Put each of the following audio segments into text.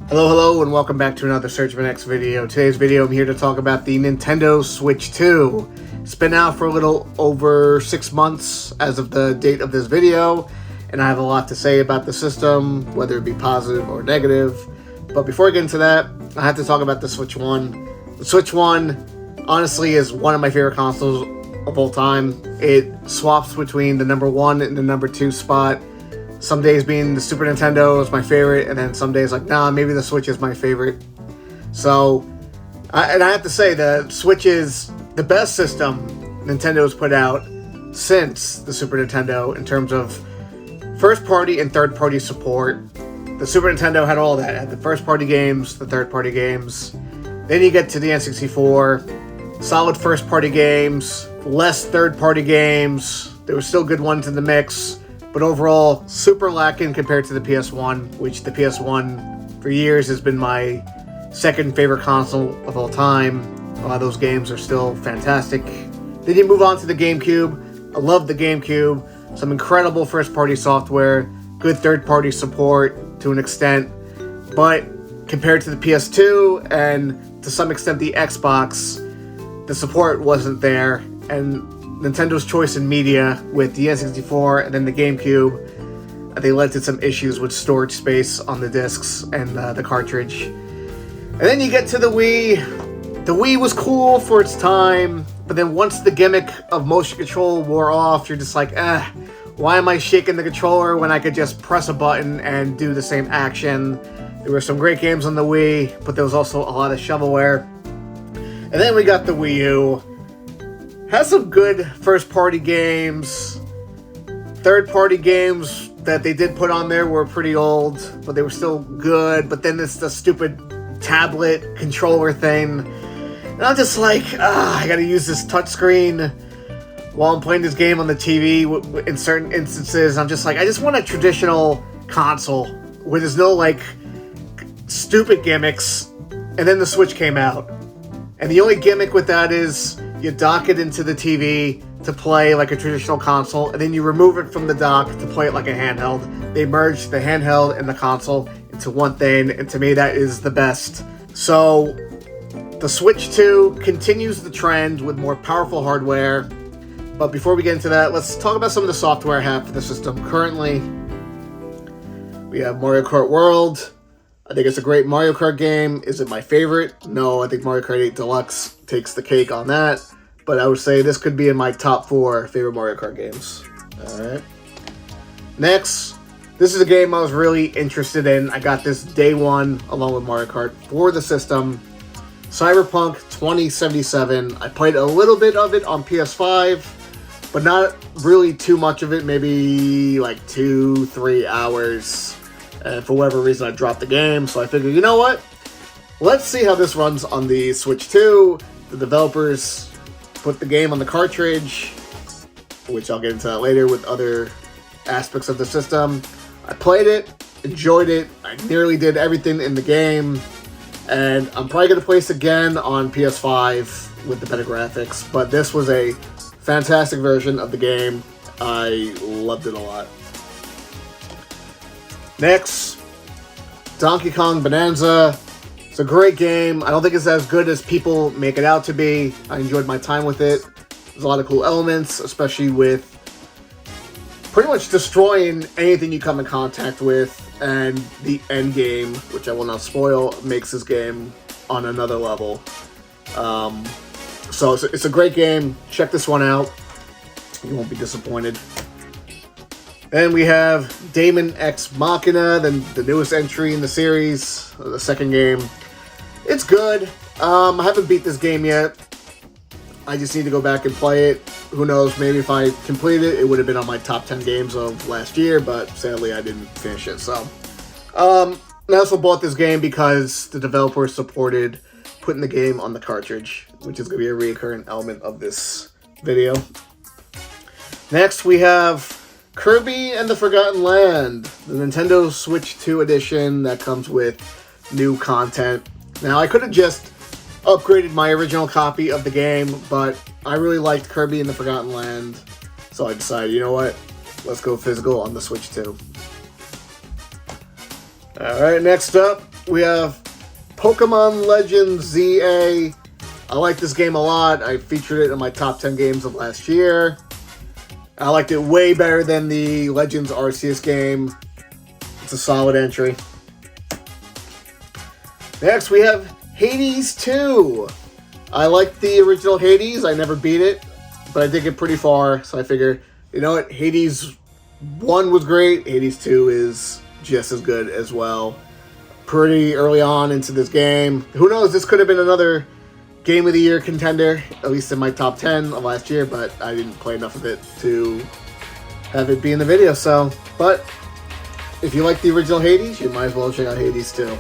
Hello, and welcome back to another Sergmanx video. Today's video, I'm here to talk about the Nintendo Switch 2. It's been out for a little over 6 months as of the date of this video, and I have a lot to say about the system, whether it be positive or negative. But before I get into that, I have to talk about the Switch 1. The Switch 1, honestly, is one of my favorite consoles of all time. It swaps between the number 1 and the number 2 spot. Some days being the Super Nintendo is my favorite, and then some days like, nah, maybe the Switch is my favorite. So, I have to say, the Switch is the best system Nintendo's put out since the Super Nintendo in terms of first-party and third-party support. The Super Nintendo had all that. It had the first-party games, the third-party games. Then you get to the N64, solid first-party games, less third-party games. There were still good ones in the mix. But overall, super lacking compared to the PS1, which the PS1 for years has been my second favorite console of all time. A lot of those games are still fantastic. Then you move on to the GameCube. I love the GameCube. Some incredible first-party software, good third-party support to an extent. But compared to the PS2 and to some extent the Xbox, the support wasn't there. And Nintendo's choice in media with the N64 and then the GameCube, they led to some issues with storage space on the discs and the cartridge. And then you get to the Wii. The Wii was cool for its time, but then once the gimmick of motion control wore off, you're just like, why am I shaking the controller when I could just press a button and do the same action? There were some great games on the Wii, but there was also a lot of shovelware. And then we got the Wii U. Has some good first-party games. Third-party games that they did put on there were pretty old, but they were still good. But then it's the stupid tablet controller thing. And I'm just like, I gotta use this touchscreen while I'm playing this game on the TV in certain instances. I'm just like, I just want a traditional console where there's no, like, stupid gimmicks. And then the Switch came out. And the only gimmick with that is you dock it into the TV to play like a traditional console, and then you remove it from the dock to play it like a handheld. They merged the handheld and the console into one thing, and to me that is the best. So, the Switch 2 continues the trend with more powerful hardware. But before we get into that, let's talk about some of the software I have for the system currently. We have Mario Kart World. I think it's a great Mario Kart game. Is it my favorite? No, I think Mario Kart 8 Deluxe takes the cake on that. But I would say this could be in my top 4 favorite Mario Kart games. Alright. Next, this is a game I was really interested in. I got this day one along with Mario Kart for the system. Cyberpunk 2077. I played a little bit of it on PS5, but not really too much of it. Maybe like 2-3 hours. And for whatever reason, I dropped the game, so I figured, you know what? Let's see how this runs on the Switch 2. The developers put the game on the cartridge, which I'll get into that later with other aspects of the system. I played it, enjoyed it. I nearly did everything in the game, and I'm probably going to play this again on PS5 with the better graphics, but this was a fantastic version of the game. I loved it a lot. Next, Donkey Kong Bonanza. It's a great game. I don't think it's as good as people make it out to be. I enjoyed my time with it. There's a lot of cool elements, especially with pretty much destroying anything you come in contact with, and the end game, which I will not spoil, makes this game on another level. So it's a great game. Check this one out. You won't be disappointed. Then we have Daemon X Machina, the newest entry in the series, the second game. It's good. I haven't beat this game yet. I just need to go back and play it. Who knows, maybe if I complete it, it would have been on my top 10 games of last year, but sadly I didn't finish it. So, I also bought this game because the developers supported putting the game on the cartridge, which is going to be a recurring element of this video. Next, we have Kirby and the Forgotten Land, the Nintendo Switch 2 edition that comes with new content. Now, I could have just upgraded my original copy of the game, but I really liked Kirby and the Forgotten Land, so I decided, you know what, let's go physical on the Switch 2. Alright, next up, we have Pokemon Legends ZA. I like this game a lot. I featured it in my top 10 games of last year. I liked it way better than the Legends Arceus game. It's a solid entry. Next, we have Hades 2. I liked the original Hades. I never beat it, but I did get pretty far, so I figure, you know what, Hades 1 was great. Hades 2 is just as good as well. Pretty early on into this game. Who knows, this could have been another Game of the Year contender, at least in my top 10 of last year, but I didn't play enough of it to have it be in the video, so. But if you like the original Hades, you might as well check out Hades 2.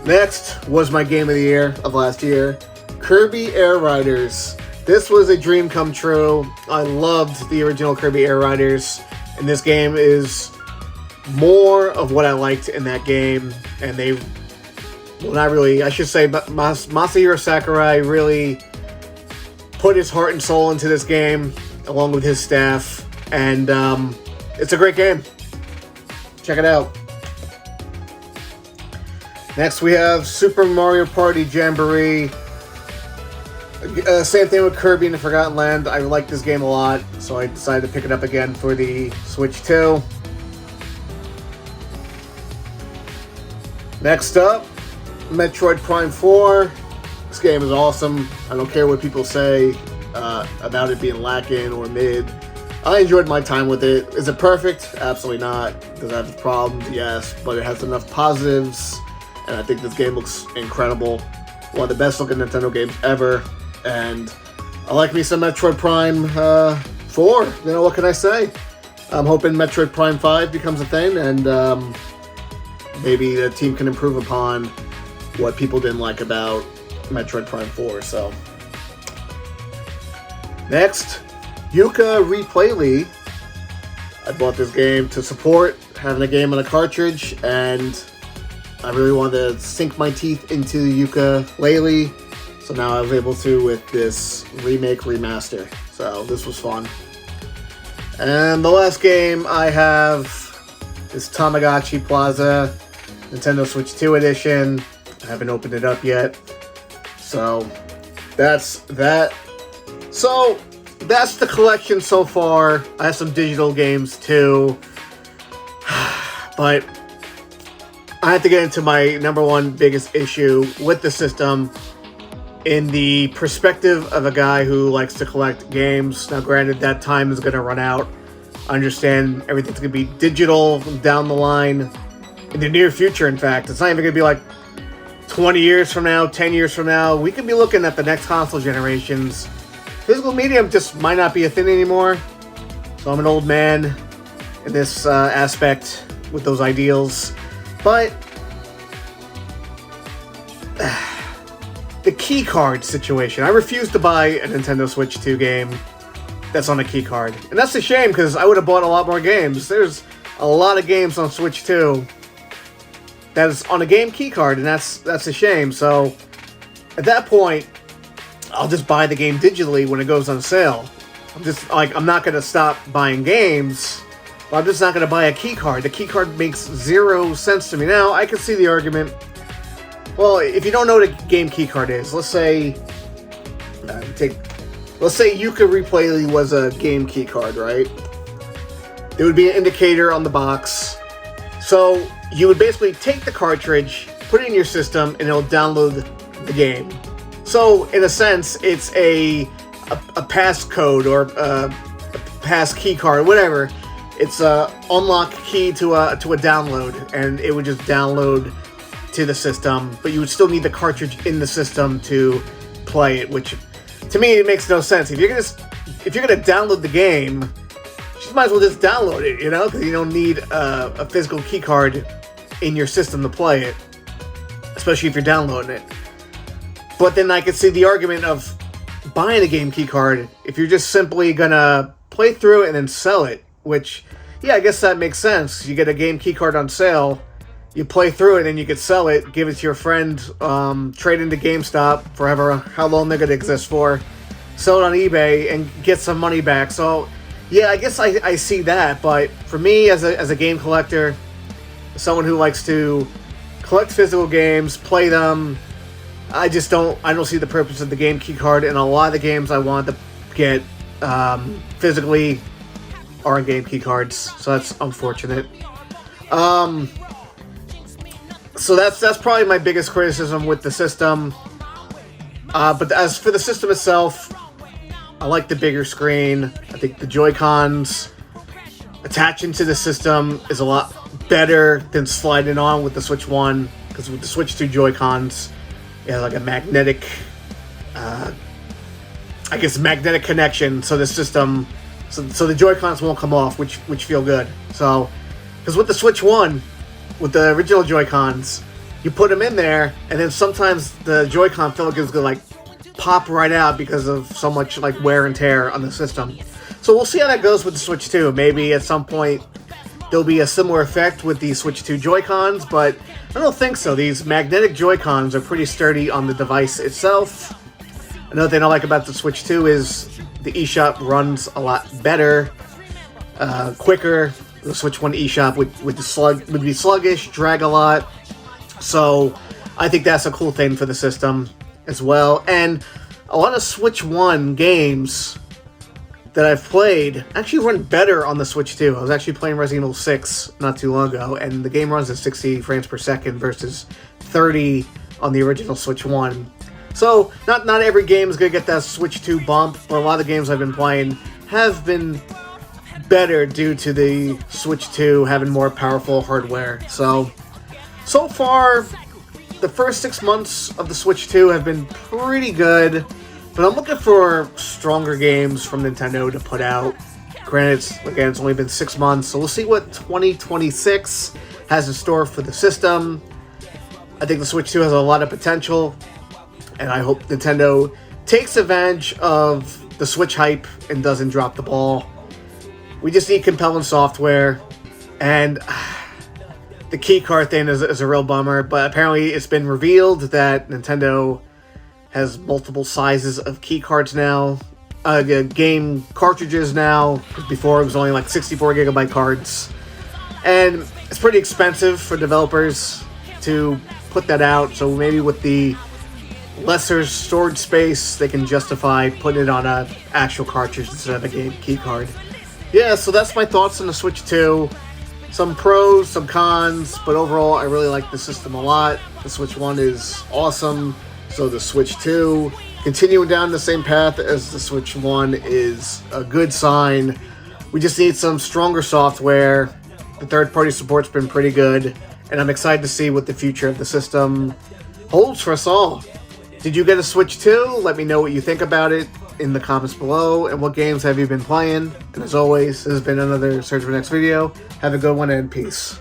Next was my Game of the Year of last year, Kirby Air Riders. This was a dream come true. I loved the original Kirby Air Riders, and this game is more of what I liked in that game, and they, well, not really, I should say, Masahiro Sakurai really put his heart and soul into this game, along with his staff, and it's a great game. Check it out. Next, we have Super Mario Party Jamboree. Same thing with Kirby in the Forgotten Land. I like this game a lot, so I decided to pick it up again for the Switch 2. Next up, Metroid Prime 4. This game is awesome. I don't care what people say about it being lacking or mid. I enjoyed my time with it. Is it perfect? Absolutely not. Does it have problems? Yes, but it has enough positives, and I think this game looks incredible. One of the best looking Nintendo games ever, and I like me some Metroid Prime 4. You know, what can I say? I'm hoping Metroid Prime 5 becomes a thing, and maybe the team can improve upon what people didn't like about Metroid Prime 4, so. Next, Yuka Replayly. I bought this game to support having a game on a cartridge, and I really wanted to sink my teeth into Yooka-Laylee, so now I was able to with this remake remaster. So this was fun. And the last game I have is Tamagotchi Plaza, Nintendo Switch 2 edition. I haven't opened it up yet. So that's that. So that's the collection so far. I have some digital games too. But I have to get into my number one biggest issue with the system in the perspective of a guy who likes to collect games. Now, granted, that time is going to run out. I understand everything's going to be digital down the line. In the near future, in fact. It's not even going to be like 20 years from now, 10 years from now. We could be looking at the next console generations. Physical medium just might not be a thing anymore. So I'm an old man in this aspect with those ideals. But the key card situation. I refuse to buy a Nintendo Switch 2 game that's on a key card. And that's a shame, because I would have bought a lot more games. There's a lot of games on Switch 2 that is on a game key card, and that's a shame. So at that point, I'll just buy the game digitally when it goes on sale. I'm not going to stop buying games, but I'm just not going to buy a key card. The key card makes zero sense to me. Now, I can see the argument. Well, if you don't know what a game key card is, let's say Yuka Replayly was a game key card, right? There would be an indicator on the box. So you would basically take the cartridge, put it in your system, and it'll download the game. So in a sense, it's a passcode or a pass key card, whatever. It's a unlock key to a download, and it would just download to the system. But you would still need the cartridge in the system to play it, which to me it makes no sense. If you're gonna download the game, you just might as well just download it, you know, because you don't need a physical key card in your system to play it, especially if you're downloading it. But then I could see the argument of buying a game key card if you're just simply gonna play through it and then sell it, which, yeah, I guess that makes sense. You get a game key card on sale, you play through it, and you could sell it, give it to your friend, trade into GameStop for how long they're gonna exist for, sell it on eBay, and get some money back. So, yeah, I guess I see that, but for me, as a game collector, someone who likes to collect physical games, play them. I don't see the purpose of the game key card, and a lot of the games I want to get physically are on game key cards, so that's unfortunate. So that's probably my biggest criticism with the system. But as for the system itself, I like the bigger screen. I think the Joy-Cons attaching to the system is a lot better than sliding on with the Switch 1, because with the Switch 2 Joy-Cons, it has like a magnetic, magnetic connection, so the system, so the Joy-Cons won't come off, which feel good. So, because with the Switch 1, with the original Joy-Cons, you put them in there, and then sometimes the Joy-Con feel like it's gonna like pop right out because of so much like wear and tear on the system. So we'll see how that goes with the Switch 2. Maybe at some point there'll be a similar effect with the Switch 2 Joy-Cons, but I don't think so. These magnetic Joy-Cons are pretty sturdy on the device itself. Another thing I like about the Switch 2 is the eShop runs a lot better, quicker. The Switch 1 eShop would be sluggish, drag a lot. So I think that's a cool thing for the system as well. And a lot of Switch 1 games that I've played actually run better on the Switch 2. I was actually playing Resident Evil 6 not too long ago, and the game runs at 60 frames per second versus 30 on the original Switch 1. So, not every game is going to get that Switch 2 bump, but a lot of the games I've been playing have been better due to the Switch 2 having more powerful hardware. So far, the first 6 months of the Switch 2 have been pretty good, but I'm looking for stronger games from Nintendo to put out. Granted, it's only been 6 months, so we'll see what 2026 has in store for the system. I think the Switch 2 has a lot of potential, and I hope Nintendo takes advantage of the Switch hype and doesn't drop the ball. We just need compelling software, and the key card thing is a real bummer, but apparently it's been revealed that Nintendo has multiple sizes of key cards now, game cartridges now. Before it was only like 64 gigabyte cards, and it's pretty expensive for developers to put that out, so maybe with the lesser storage space they can justify putting it on an actual cartridge instead of a game key card. Yeah, so that's my thoughts on the Switch 2. Some pros, some cons, but overall I really like the system a lot. The Switch 1 is awesome, so the Switch 2 continuing down the same path as the Switch 1 is a good sign. We just need some stronger software. The third-party support's been pretty good, and I'm excited to see what the future of the system holds for us all. Did you get a Switch 2? Let me know what you think about it in the comments below, and what games have you been playing. And as always, this has been another Sergmanx video. Have a good one, and peace.